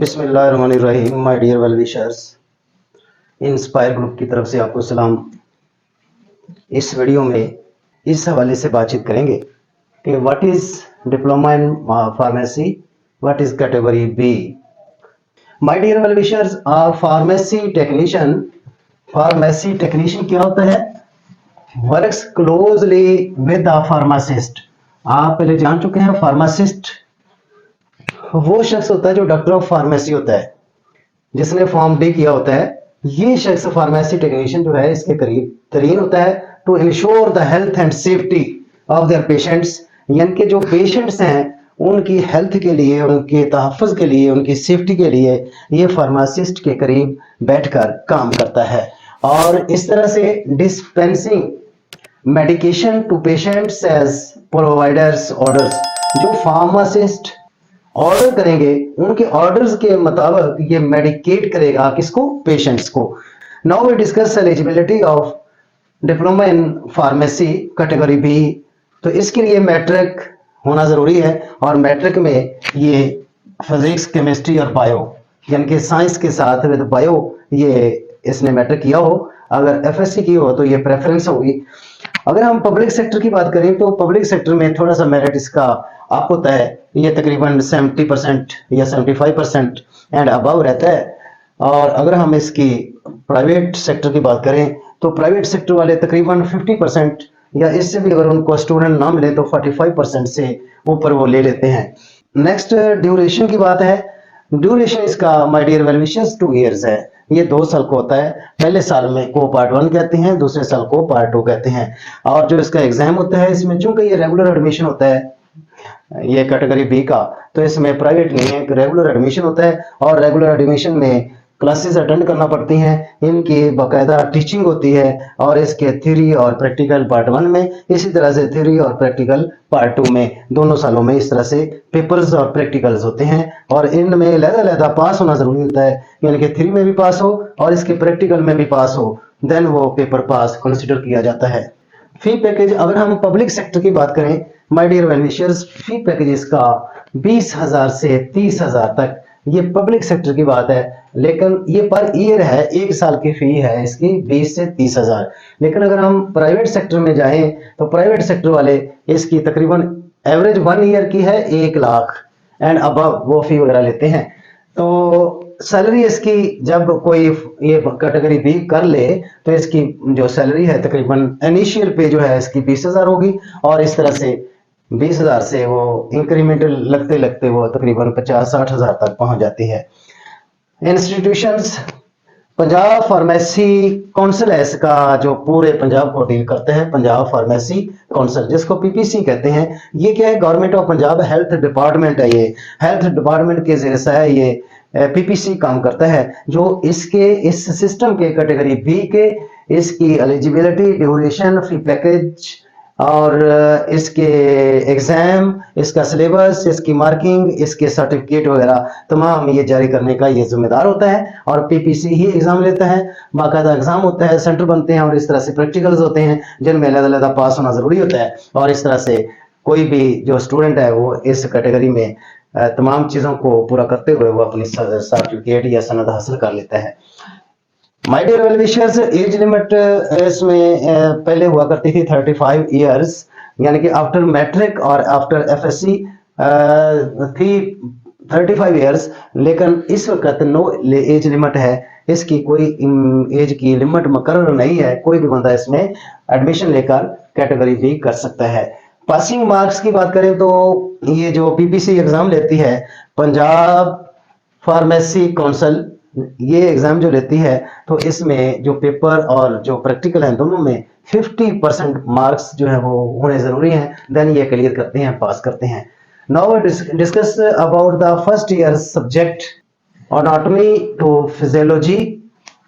बिस्मिल्लाहिर्रहमानिर्रहीम। My dear well wishers, Inspire group की तरफ से आपको सलाम। इस वीडियो में इस हवाले से बातचीत करेंगे कि what is diploma in pharmacy, what is category B. My dear well wishers, pharmacy technician क्या होता है? Works closely with the pharmacist. आप पहले जान चुके हैं, फार्मासिस्ट वो शख्स होता है जो डॉक्टर ऑफ फार्मेसी होता है, जिसने फॉर्म डी किया होता है। ये शख्स फार्मेसी टेक्नीशियन जो है इसके करीब तरीन होता है to ensure the health and safety of their patients, यानी कि जो पेशेंट्स हैं उनकी हेल्थ के लिए, उनके तहफ़्फ़ुज़ के लिए, उनकी सेफ्टी के लिए ये फार्मासिस्ट के करीब बैठकर काम करता है। और इस तरह से dispensing medication to patients as providers orders, जो फार्मासिस्ट ऑर्डर करेंगे उनके ऑर्डर्स के मुताबिक ये मेडिकेट करेगा किसको? पेशेंट्स को। Now we discuss eligibility of diploma in pharmacy category B. तो इसके लिए मैट्रिक होना जरूरी है, और मैट्रिक में ये फिजिक्स, केमिस्ट्री और बायो, यानी कि साइंस के साथ विद बायो ये इसने मैट्रिक किया हो। अगर एफएससी की हो तो ये प्रेफरेंस होगी। अगर हम पब्लिक सेक्टर की बात करें तो पब्लिक सेक्टर में थोड़ा सा मेरिट इसका अप होता है, ये तकरीबन 70% या 75% एंड अबव रहता है। और अगर हम इसकी प्राइवेट सेक्टर की बात करें तो प्राइवेट सेक्टर वाले तकरीबन 50% या इससे भी अगर उनको स्टूडेंट ना मिले तो 45% से ऊपर वो ले लेते हैं। नेक्स्ट ड्यूरेशन की बात है। ड्यूरेशन इसका my dear well wishers 2 years है। ये 2 साल को होता है। पहले साल में को पार्ट 1 कहते हैं, दूसरे साल को पार्ट 2 कहते हैं। और जो इसका एग्जाम होता है, इसमें चूंकि ये रेगुलर एडमिशन होता है, ये कैटेगरी बी का, तो इसमें प्राइवेट नहीं है, रेगुलर एडमिशन होता है। और रेगुलर एडमिशन में क्लासेस अटेंड करना पड़ती हैं, इनकी बाकायदा टीचिंग होती है। और इसके थ्योरी और प्रैक्टिकल पार्ट 1 में, इसी तरह से थ्योरी और प्रैक्टिकल पार्ट 2 में, दोनों सालों में इस तरह से पेपर्स और प्रैक्टिकल्स होते हैं। और इनमें अलग-अलग पास होना जरूरी होता है, यानी कि थ्योरी में भी पास हो और इसके प्रैक्टिकल में भी पास हो, देन वो पेपर पास कंसिडर किया जाता है। फी पैकेज, अगर हम पब्लिक सेक्टर की बात करें my dear well wishers, fee package इसका 20,000 से 30,000 तक, ये पब्लिक सेक्टर की बात है। लेकिन ये पर ईयर है, 1 साल की फी है इसकी 20 से 30,000। लेकिन अगर हम प्राइवेट सेक्टर में जाएं तो प्राइवेट सेक्टर वाले इसकी तकरीबन एवरेज 1 ईयर की है 1 लाख एंड अबव वो फी वगैरह लेते हैं। तो सैलरी इसकी जब कोई ये कैटेगरी बी कर ले तो इसकी जो सैलरी है तकरीबन इनिशियल पे जो है इसकी 20,000 होगी, और इस तरह से 20,000 से वो इंक्रीमेंटल लगते लगते वो तकरीबन 50-60 हज़ार तक पहुंच जाती है। इंस्टीट्यूशंस, पंजाब फार्मेसी काउंसिल है इसका, जो पूरे पंजाब को डील करते हैं, पंजाब फार्मेसी काउंसिल, जिसको पीपीसी कहते हैं। ये क्या है? Government of Punjab health department है। ये हेल्थ डिपार्टमेंट के ज़रिए से है, ये पीपीसी काम करता है, जो इसके इस सिस्टम के कैटेगरी बी के इसकी एलिजिबिलिटी, ड्यूरेशन, फी पैकेज और इसके एग्जाम, इसका सिलेबस, इसकी मार्किंग, इसके सर्टिफिकेट वगैरह तमाम ये जारी करने का ये जिम्मेदार होता है। और पीपीसी ही एग्जाम लेता है, बाकायदा एग्जाम होता है, सेंटर बनते हैं और इस तरह से प्रैक्टिकल्स होते हैं जिनमें अलग-अलग पास होना जरूरी होता है। और इस तरह से कोई भी जो स्टूडेंट है वो इस कैटेगरी में तमाम चीज़ों को पूरा करते हुए वो अपनी सर्टिफिकेट या सनद हासिल कर लेता है। My dear well wishers, age limit इसमें पहले हुआ करती थी 35 इयर्स, यानी कि आफ्टर मैट्रिक और आफ्टर एफएससी थी 35 इयर्स। लेकिन इस वक्त नो एज लिमिट है, इसकी कोई एज की लिमिट मुकर्रर नहीं है। कोई भी बंदा इसमें एडमिशन लेकर कैटेगरी बी कर सकता है। पासिंग मार्क्स की बात करें तो ये जो पीपीसी एग्जाम लेती है पंजाब फार्मेसी काउंसिल, ये एग्जाम जो लेती है, तो इसमें जो पेपर और जो प्रैक्टिकल है दोनों में 50% मार्क्स जो है वो होने जरूरी हैं, देन ये क्लियर करते हैं, पास करते हैं। Now discuss about the first year subject anatomy to physiology.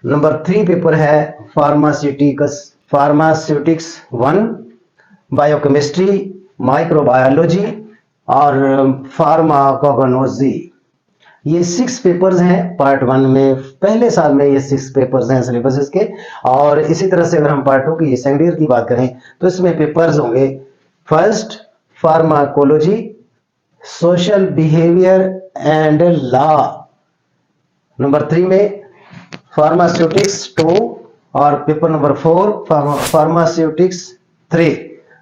Number 3 paper है फार्मास्यूटिक्स 1, बायोकेमिस्ट्री, माइक्रोबायोलॉजी और फार्माकोगनोलॉजी। ये 6 पेपर्स हैं पार्ट 1 में। पहले साल में ये 6 पेपर्स हैं सिलेबस इसके। और इसी तरह से अगर हम पार्ट 2 की सेकंड ईयर की बात करें तो इसमें पेपर्स होंगे first pharmacology, social behaviour and law, number 3 में फार्मास्यूटिक्स 2 और पेपर नंबर 4 फार्मास्यूटिक्स 3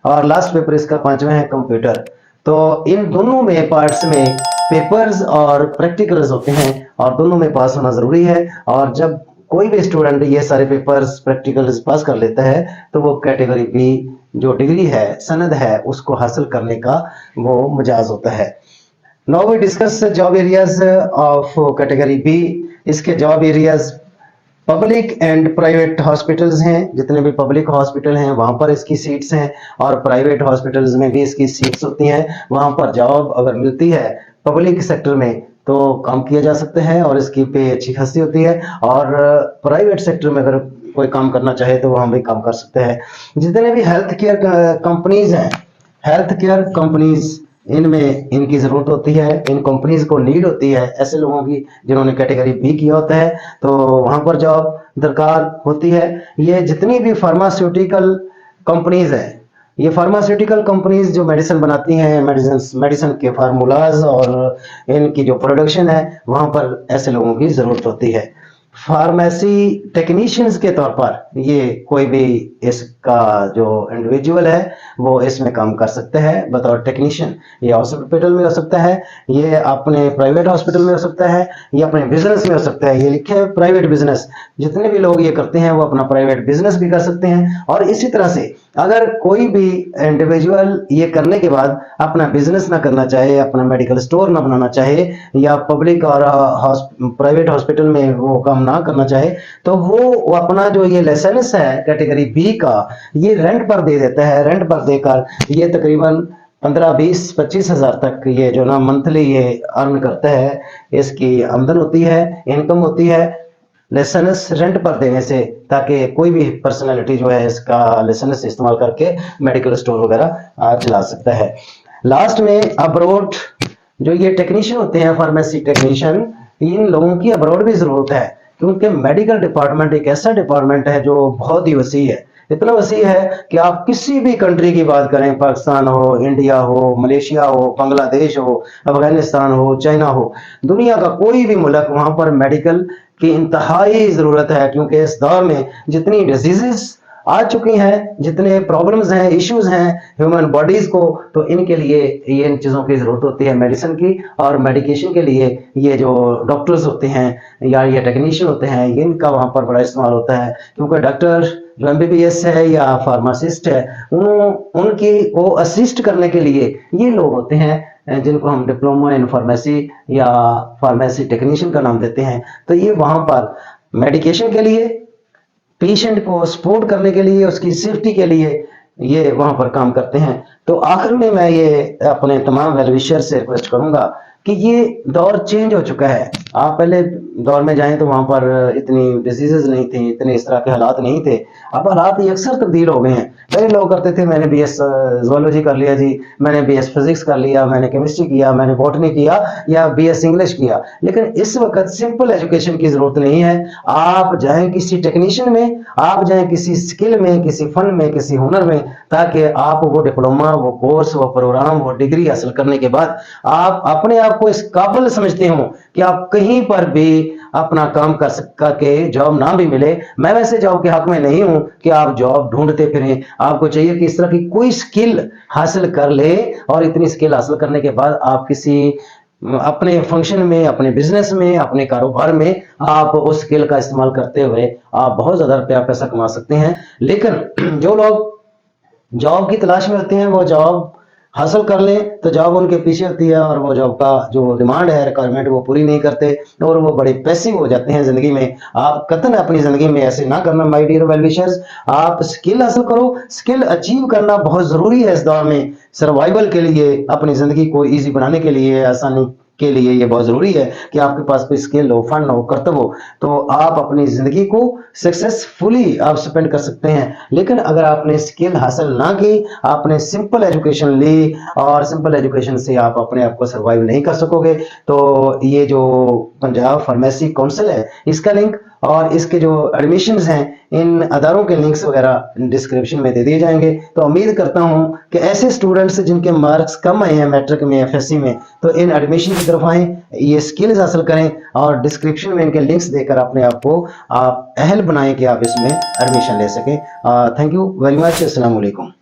और लास्ट पेपर इसका 5वां है कंप्यूटर। तो इन दोनों में पार्ट्स में पेपर्स और प्रैक्टिकल्स होते हैं और दोनों में पास होना जरूरी है। और जब कोई भी स्टूडेंट ये सारे पेपर्स प्रैक्टिकल्स पास कर लेता है तो वो कैटेगरी बी जो डिग्री है, सनद है, उसको हासिल करने का वो मजाज होता है। Now we discuss job areas of category B. इसके job areas public and private hospitals हैं, जितने भी पब्लिक हॉस्पिटल हैं वहां पर इसकी सीट्स हैं और प्राइवेट हॉस्पिटल्स में भी इसकी सीट्स होती हैं। वहां पर जॉब अगर मिलती है पब्लिक सेक्टर में तो काम किया जा सकता है और इसकी पे अच्छी खासी होती है, और प्राइवेट सेक्टर में अगर कोई काम करना चाहे तो वहां भी काम कर सकते हैं। जितने भी हेल्थ केयर कंपनीज हैं, हेल्थ केयर कंपनीज, इनमें इनकी जरूरत होती है, इन कंपनीज को नीड होती है ऐसे लोगों की जिन्होंने कैटेगरी बी किया होता है, तो वहां पर जॉब दरकार होती है। ये जितनी भी फार्मास्यूटिकल कंपनीज है, ये फार्मास्यूटिकल कंपनीज जो मेडिसिन बनाती हैं, मेडिसिन के फार्मूलाज और इनकी जो प्रोडक्शन है, वहां पर ऐसे लोगों की जरूरत होती है। फार्मेसी टेक्नीशियंस के तौर पर ये कोई भी इसका जो इंडिविजुअल है वो इसमें काम कर सकता है बतौर टेक्नीशियन। ये हॉस्पिटल में हो सकता है, ये अपने प्राइवेट हॉस्पिटल में हो सकता है, ये अपने बिजनेस में हो सकता है। ये लिखे है प्राइवेट बिजनेस, जितने भी लोग ये करते हैं वो अपना प्राइवेट बिजनेस भी कर सकते हैं। और इसी तरह से अगर कोई भी इंडिविजुअल ये करने के बाद अपना बिजनेस ना करना चाहे, अपना मेडिकल स्टोर ना बनाना चाहे या पब्लिक और प्राइवेट हॉस्पिटल में वो काम ना करना चाहे, तो वो अपना जो ये लाइसेंस है कैटेगरी बी का, ये रेंट पर दे देता है। रेंट पर देकर ये तकरीबन 15-20-25 हजार तक ये जो ना मंथली ये अर्न करता है, इसकी आमदन होती है, इनकम होती है लाइसेंस रेंट पर देने से, ताकि कोई भी पर्सनालिटी जो है इसका लाइसेंस इस्तेमाल करके मेडिकल स्टोर वगैरह चला सकता है। लास्ट में अब्रोड जो ये टेक्नीशियन होते हैं, फार्मेसी टेक्नीशियन, इन लोगों की अब्रोड भी जरूरत है, क्योंकि मेडिकल डिपार्टमेंट एक ऐसा डिपार्टमेंट है जो बहुत ही वसी है। इतना वसी है कि आप किसी भी कंट्री की बात करें, पाकिस्तान हो, इंडिया हो, मलेशिया हो, बांग्लादेश हो, अफगानिस्तान हो, चाइना हो, दुनिया का कोई भी मुल्क, वहां पर मेडिकल की इंतहाई जरूरत है। क्योंकि इस दौर में जितनी डिजीजेस आ चुकी हैं, जितने प्रॉब्लम्स हैं, इश्यूज हैं ह्यूमन बॉडीज को, तो इनके लिए ये इन चीज़ों की ज़रूरत होती है मेडिसिन की। और मेडिकेशन के लिए ये जो डॉक्टर्स होते हैं या ये टेक्नीशियन होते हैं, इनका वहाँ पर बड़ा इस्तेमाल होता है। क्योंकि डॉक्टर जो एमबीबीएस है या फार्मासिस्ट है, उनकी को असिस्ट करने के लिए ये लोग होते हैं जिनको हम डिप्लोमा इन फार्मेसी या फार्मेसी टेक्नीशियन का नाम देते हैं। तो ये वहाँ पर मेडिकेशन के लिए, पेशेंट को सपोर्ट करने के लिए, उसकी सेफ्टी के लिए ये वहां पर काम करते हैं। तो आखिर में मैं ये अपने तमाम वेल विशर से रिक्वेस्ट करूंगा कि ये दौर चेंज हो चुका है। आप पहले दौर में जाएं तो वहां पर इतनी डिजीजेज नहीं थी, इतने इस तरह के हालात नहीं थे। अब हालात ये अक्सर तब्दील हो गए हैं। पहले लोग करते थे मैंने बीएस जूलॉजी कर लिया जी, मैंने बीएस फिजिक्स कर लिया, मैंने केमिस्ट्री किया, मैंने बॉटनी किया या बीएस इंग्लिश किया। लेकिन इस वक्त सिंपल एजुकेशन की जरूरत नहीं है। आप जाएं किसी टेक्नीशियन में, आप जाएं किसी स्किल में, किसी फन में, किसी हुनर में, ताकि आप वो डिप्लोमा, वो कोर्स, वो प्रोग्राम, वो डिग्री हासिल करने के बाद आप अपने आप को इस काबिल समझते हो कि आप कहीं पर भी अपना काम कर सका के जॉब ना भी मिले। मैं वैसे जॉब के हक में नहीं हूं कि आप जॉब ढूंढते फिरें। आपको चाहिए कि इस तरह की कोई स्किल हासिल कर ले, और इतनी स्किल हासिल करने के बाद आप किसी अपने फंक्शन में, अपने बिजनेस में, अपने कारोबार में आप उस स्किल का इस्तेमाल करते हुए आप बहुत ज्यादा रुपया पैसा कमा सकते हैं। लेकिन जो लोग जॉब की तलाश में होते हैं वो जॉब हासिल कर लें तो जॉब उनके पीछे होती है, और वो जॉब का जो डिमांड है, रिक्वायरमेंट, वो पूरी नहीं करते और वो बड़े पैसिव हो जाते हैं जिंदगी में। आप कतन अपनी जिंदगी में ऐसे ना करना माय डियर वेल विशर्स। आप स्किल हासिल करो, स्किल अचीव करना बहुत जरूरी है इस दौर में। सर्वाइवल के लिए, अपनी जिंदगी को ईजी बनाने के लिए, आसानी के लिए ये बहुत जरूरी है कि आपके पास कोई स्किल हो, फन हो, कर्तव्य हो, तो आप अपनी जिंदगी को सक्सेसफुली आप स्पेंड कर सकते हैं। लेकिन अगर आपने स्किल हासिल ना की, आपने सिंपल एजुकेशन ली और सिंपल एजुकेशन से आप अपने आप को सर्वाइव नहीं कर सकोगे। तो ये जो पंजाब फार्मेसी काउंसिल है, इसका लिंक और इसके जो एडमिशन्स हैं इन अदारों के लिंक्स वगैरह डिस्क्रिप्शन में दे दिए जाएंगे। तो उम्मीद करता हूं कि ऐसे स्टूडेंट्स जिनके मार्क्स कम आए हैं मैट्रिक में, एफएससी में, तो इन एडमिशन की तरफ आएँ, ये स्किल्स हासिल करें और डिस्क्रिप्शन में इनके लिंक्स देकर अपने आप को आप अहल बनाएं कि आप इसमें एडमिशन ले सकें। Thank you very much. अस्सलाम वालेकुम।